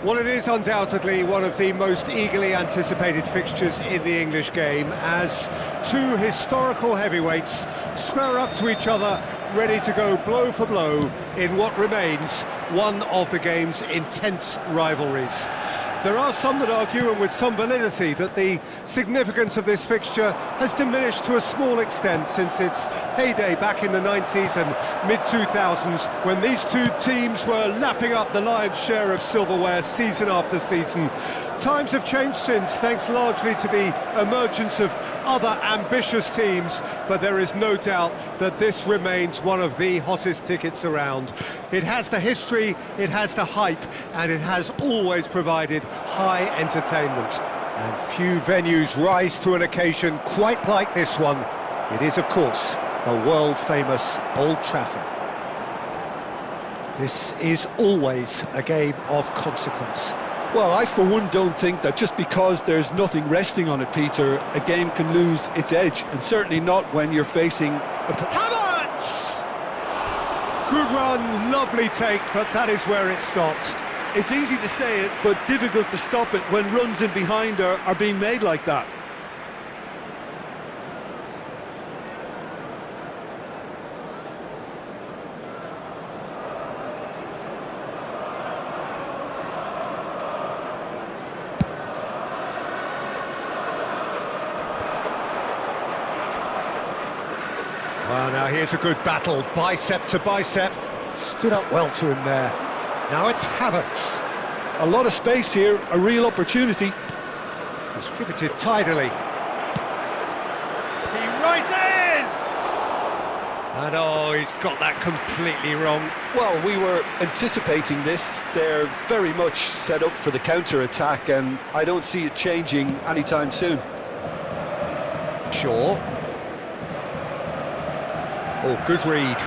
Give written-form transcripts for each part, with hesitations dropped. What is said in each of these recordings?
Well, it is undoubtedly one of the most eagerly anticipated fixtures in the English game, as two historical heavyweights square up to each other, ready to go blow for blow in what remains one of the game's intense rivalries. There are some that argue, and with some validity, that the significance of this fixture has diminished to a small extent since its heyday back in the 90s and mid-2000s, when these two teams were lapping up the lion's share of silverware season after season. Times have changed since, thanks largely to the emergence of other ambitious teams, but there is no doubt that this remains one of the hottest tickets around. It has the history, it has the hype, and it has always provided high entertainment. And few venues rise to an occasion quite like this one. It is, of course, the world-famous Old Trafford. This is always a game of consequence. Well, I for one don't think that just because there's nothing resting on it, Peter, a game can lose its edge, and certainly not when you're facing a... Havertz! Good run, lovely take, but that is where it stopped. It's easy to say it, but difficult to stop it when runs in behind are being made like that. Well, now here's a good battle, bicep to bicep. Stood up well to him there. Now it's Havertz. A lot of space here, a real opportunity. Distributed tidily. He rises! And oh, he's got that completely wrong. Well, we were anticipating this. They're very much set up for the counter-attack, and I don't see it changing anytime soon. Shaw. Oh, good read.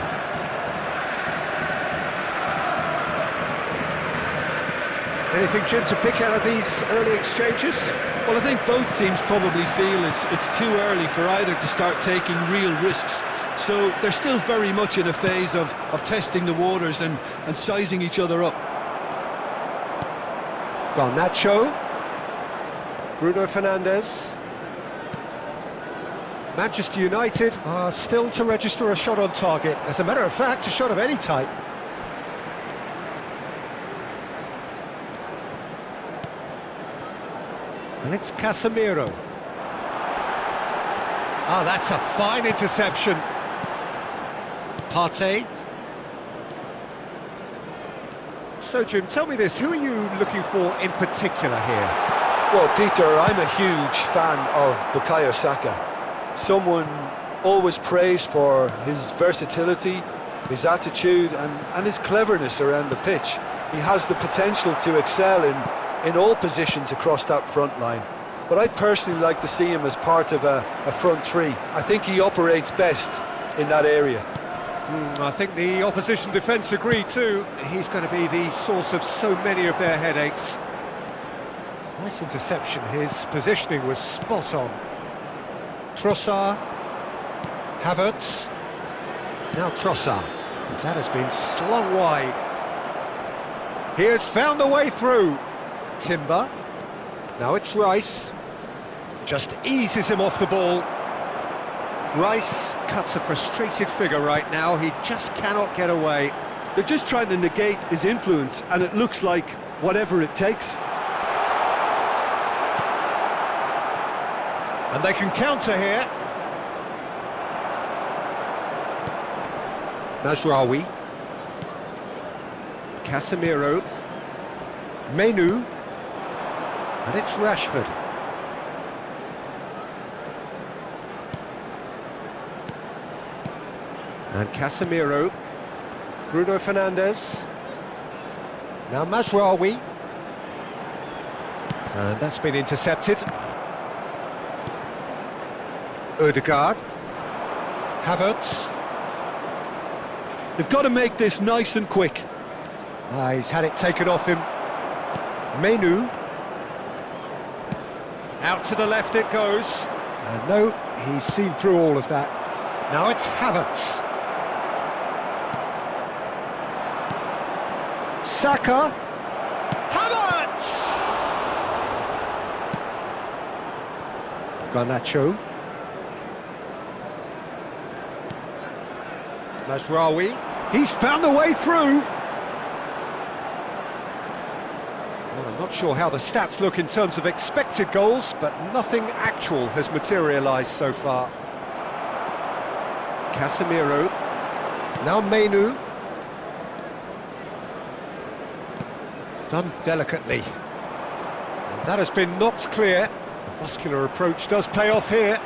Anything, Jim, to pick out of these early exchanges? Well, I think both teams probably feel it's too early for either to start taking real risks. So they're still very much in a phase of testing the waters and sizing each other up. Garnacho. Bruno Fernandes. Manchester United are still to register a shot on target. As a matter of fact, a shot of any type. And it's Casemiro. Ah, that's a fine interception. Partey. So, Jim, tell me this, who are you looking for in particular here? Well, Peter, I'm a huge fan of Bukayo Saka. Someone always praised for his versatility, his attitude and his cleverness around the pitch. He has the potential to excel in all positions across that front line. But I'd personally like to see him as part of a front three. I think he operates best in that area. I think the opposition defence agree too. He's going to be the source of so many of their headaches. Nice interception, his positioning was spot on. Trossard, Havertz, now Trossard. That has been slung wide. He has found a way through. Timber. Now it's Rice. Just eases him off the ball. Rice cuts a frustrated figure right now. He just cannot get away. They're just trying to negate his influence, and it looks like whatever it takes. And they can counter here. Mazraoui. Casemiro. Menu. And it's Rashford. And Casemiro. Bruno Fernandes. Now Mazraoui. And that's been intercepted. Odegaard. Havertz. They've got to make this nice and quick. He's had it taken off him. Menu. Out to the left it goes. And no, he's seen through all of that. Now it's Havertz. Saka. Havertz! Garnacho. Mazraoui. He's found a way through. Well, I'm not sure how the stats look in terms of expected goals, but nothing actual has materialised so far. Casemiro. Now Menu. Done delicately. And that has been knocked clear. Muscular approach does pay off here.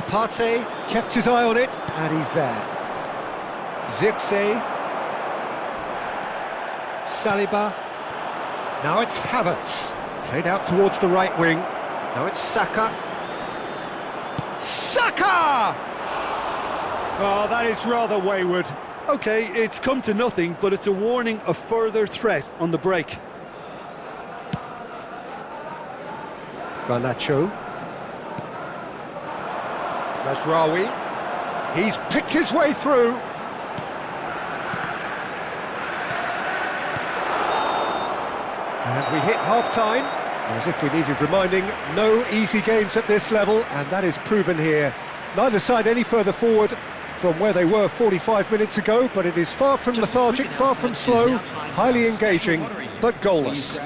Partey kept his eye on it, and he's there. Zirkzee. Saliba. Now it's Havertz. Played out towards the right wing. Now it's Saka. Saka! Oh, that is rather wayward. Okay, it's come to nothing, but it's a warning of further threat on the break. Garnacho. Mazraoui. He's picked his way through. And we hit half-time. As if we needed reminding, no easy games at this level, and that is proven here. Neither side any further forward from where they were 45 minutes ago, but it is far from lethargic, far from slow, highly engaging, but goalless.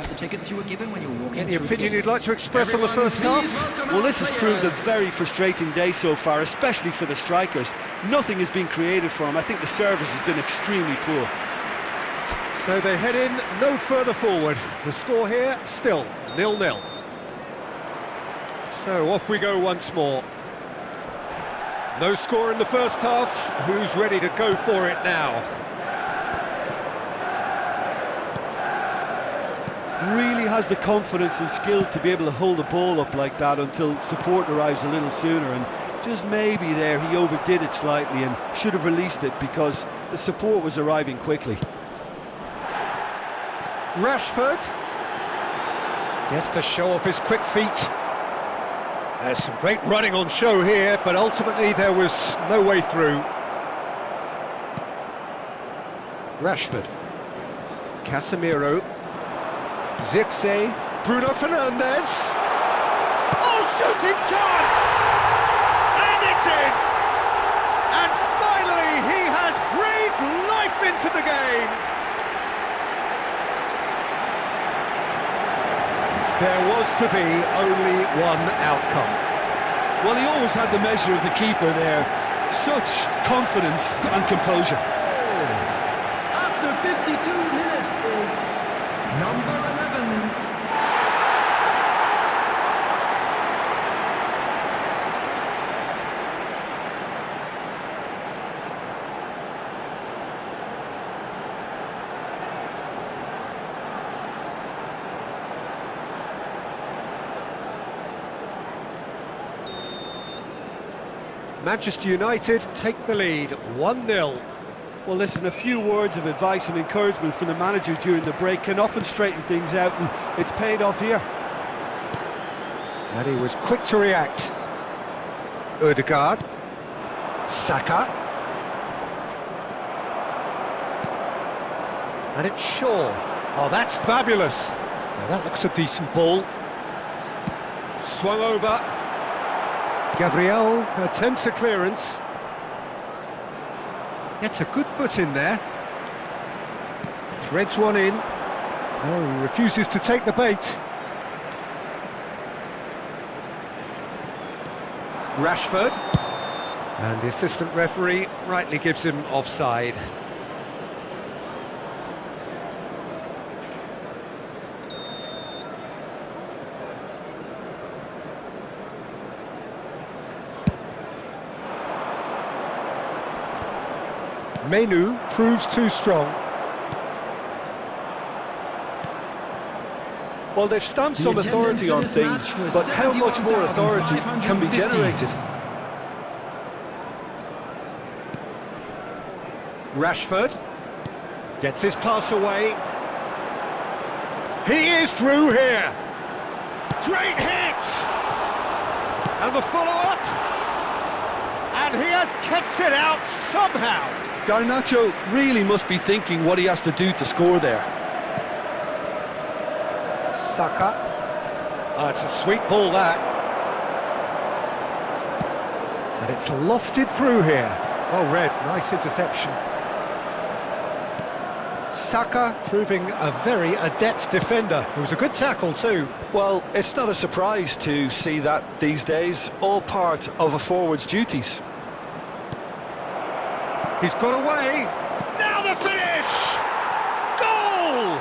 Any opinion you'd like to express on the first half? Well, this has proved a very frustrating day so far, especially for the strikers. Nothing has been created for them. I think the service has been extremely poor. So they head in no further forward. The score here, still 0-0. So off we go once more. No score in the first half. Who's ready to go for it now? Really has the confidence and skill to be able to hold the ball up like that until support arrives a little sooner, and just maybe there he overdid it slightly and should have released it because the support was arriving quickly. Rashford gets to show off his quick feet. There's some great running on show here, but ultimately there was no way through. Rashford. Casemiro. Zirkzee. Bruno Fernandes. Oh, shooting chance! And it's in! And finally he has breathed life into the game! There was to be only one outcome. Well, he always had the measure of the keeper there. Such confidence and composure. After 52 minutes is number 11. Manchester United take the lead, 1-0. Well, listen, a few words of advice and encouragement from the manager during the break can often straighten things out, and it's paid off here. And he was quick to react. Ødegaard. Saka. And it's Shaw. Oh, that's fabulous. Now that looks a decent ball. Swung over. Gabriel attempts a clearance. Gets a good foot in there. Threads one in. Oh, he refuses to take the bait. Rashford. And the assistant referee rightly gives him offside. Menu proves too strong. Well, they've stamped some authority on things, but how much more authority can be generated? Rashford gets his pass away. He is through here. Great hit! And the follow-up. And he has kept it out somehow. Garnacho really must be thinking what he has to do to score there. Saka. Oh, it's a sweet ball, that. And it's lofted through here. Well read, nice interception. Saka proving a very adept defender. It was a good tackle too. Well, it's not a surprise to see that these days, all part of a forward's duties. He's got away. Now the finish! Goal!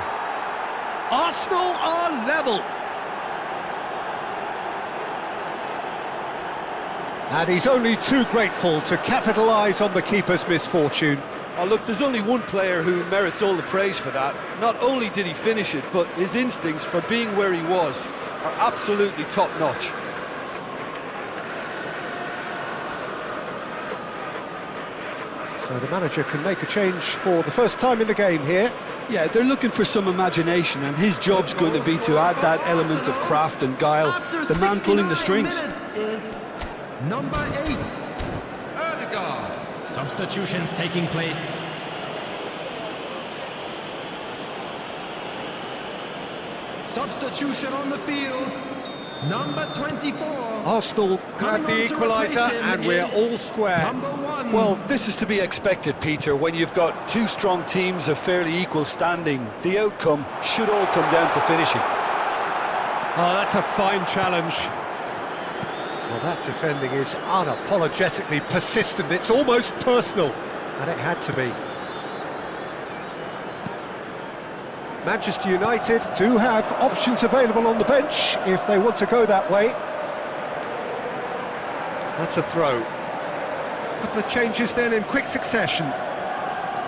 Arsenal are level. And he's only too grateful to capitalise on the keeper's misfortune. Oh, look, there's only one player who merits all the praise for that. Not only did he finish it, but his instincts for being where he was are absolutely top-notch. So the manager can make a change for the first time in the game here. Yeah, they're looking for some imagination, and his job's going to be to add that element of craft and guile, the man pulling the strings. Is number 8, Odegaard. Substitutions taking place. Substitution on the field, number 24. Arsenal grab the equaliser and we're all square. Number 1. Well, this is to be expected, Peter, when you've got two strong teams of fairly equal standing. The outcome should all come down to finishing. Oh, that's a fine challenge. Well, that defending is unapologetically persistent. It's almost personal, and it had to be. Manchester United do have options available on the bench if they want to go that way. That's a throw. A couple of changes then in quick succession.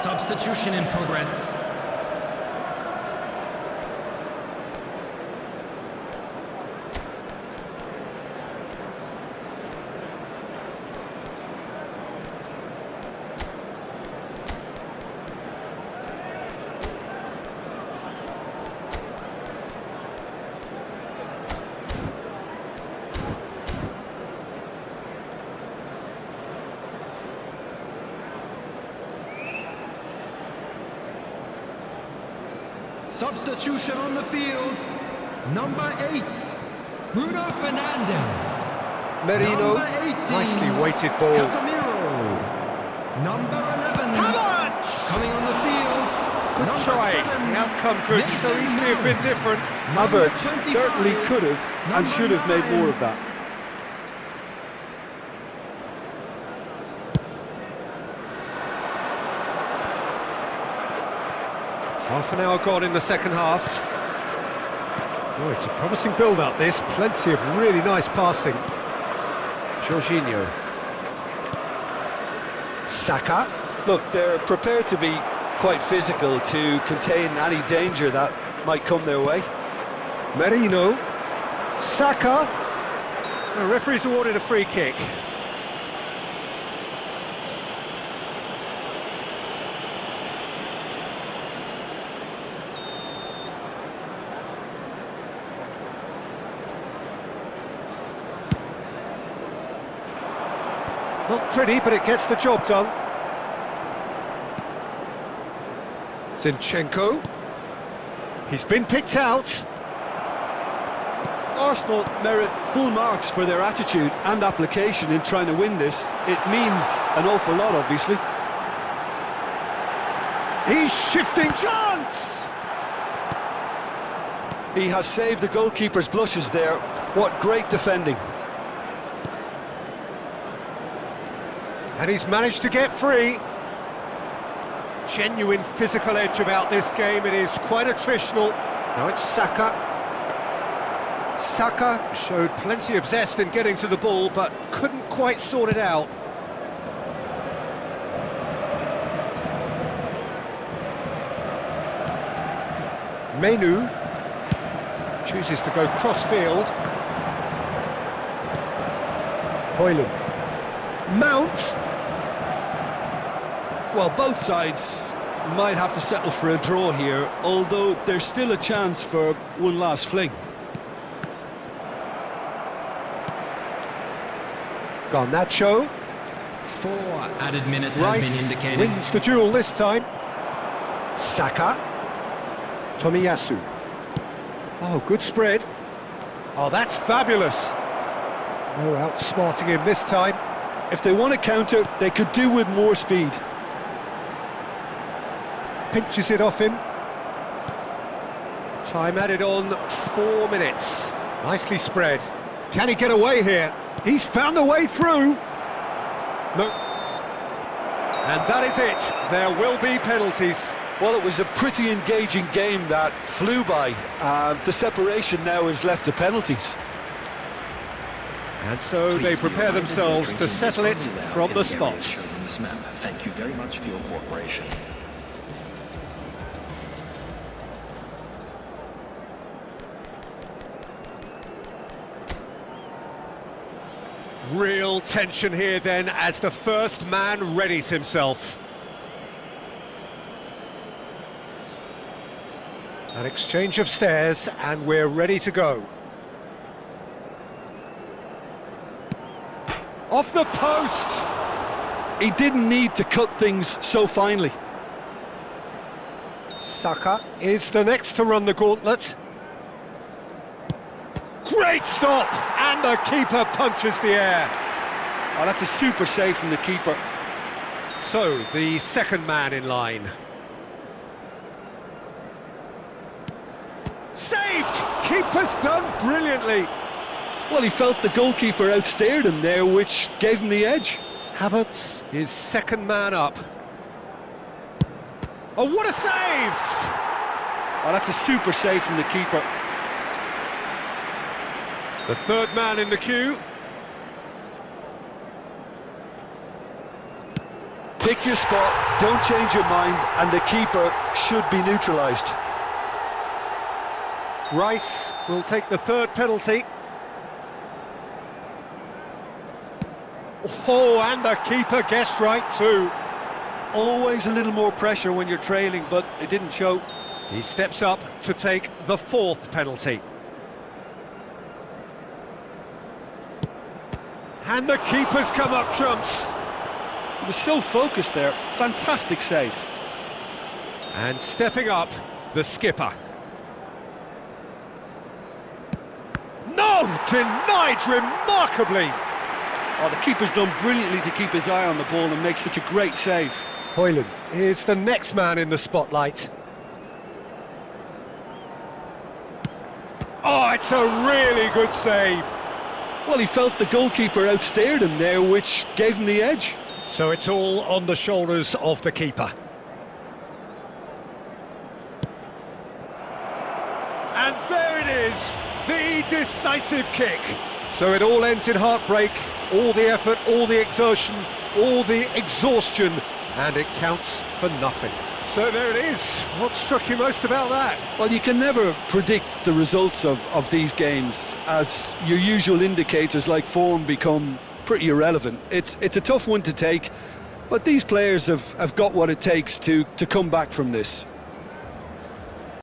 Substitution in progress. Substitution on the field, number 8, Bruno Fernandes. Merino, Number 18, nicely weighted ball. Casemiro. Number 11, Havertz! coming on the field. Good number try. 7, The outcome could so Nathan easily have been Mount. different. Number Havertz 25, certainly could have and number should have made 9. more of that. Half an hour gone in the second half. Oh, it's a promising build-up, this. Plenty of really nice passing. Jorginho. Saka. Look, they're prepared to be quite physical to contain any danger that might come their way. Merino. Saka. The referee's awarded a free kick. Not pretty, but it gets the job done. Zinchenko. He's been picked out. Arsenal merit full marks for their attitude and application in trying to win this. It means an awful lot, obviously. He's shifting. Chance! He has saved the goalkeeper's blushes there. What great defending. And he's managed to get free. Genuine physical edge about this game. It is quite attritional. Now it's Saka. Saka showed plenty of zest in getting to the ball, but couldn't quite sort it out. Menu chooses to go cross-field. Højlund. Mount. Well, both sides might have to settle for a draw here, although there's still a chance for one last fling. Garnacho. 4 added minutes has Rice been indicated. wins the duel this time. Saka. Tomiyasu. Oh, good spread. Oh, that's fabulous. No outsmarting him this time. If they want to counter, they could do with more speed. Pinches it off him. Time added on, 4 minutes. Nicely spread. Can he get away here? He's found a way through. No. And that is it. There will be penalties. Well, it was a pretty engaging game that flew by. The separation now is left to penalties. And so they prepare themselves to settle it from the spot. Thank you very much for your cooperation. Real tension here then as the first man readies himself. An exchange of stares and we're ready to go. Off the post! He didn't need to cut things so finely. Saka is the next to run the gauntlet. Great stop! And the keeper punches the air. Oh, that's a super save from the keeper. So, the second man in line. Saved! Keeper's done brilliantly. Well, he felt the goalkeeper outstared him there, which gave him the edge. Havertz is second man up. Oh, what a save! Oh, that's a super save from the keeper. The third man in the queue. Pick your spot, don't change your mind, and the keeper should be neutralised. Rice will take the third penalty. Oh, and the keeper guessed right too. Always a little more pressure when you're trailing, but it didn't show. He steps up to take the fourth penalty. And the keeper's come up trumps. He was so focused there. Fantastic save. And stepping up, the skipper. No! Denied remarkably! Oh, the keeper's done brilliantly to keep his eye on the ball and make such a great save. Højlund is the next man in the spotlight. Oh, it's a really good save. Well, he felt the goalkeeper outstared him there, which gave him the edge. So it's all on the shoulders of the keeper. And there it is, the decisive kick. So it all ends in heartbreak, all the effort, all the exertion, all the exhaustion, and it counts for nothing. So there it is. What struck you most about that? Well, you can never predict the results of these games, as your usual indicators like form become pretty irrelevant. It's a tough one to take, but these players have got what it takes to come back from this.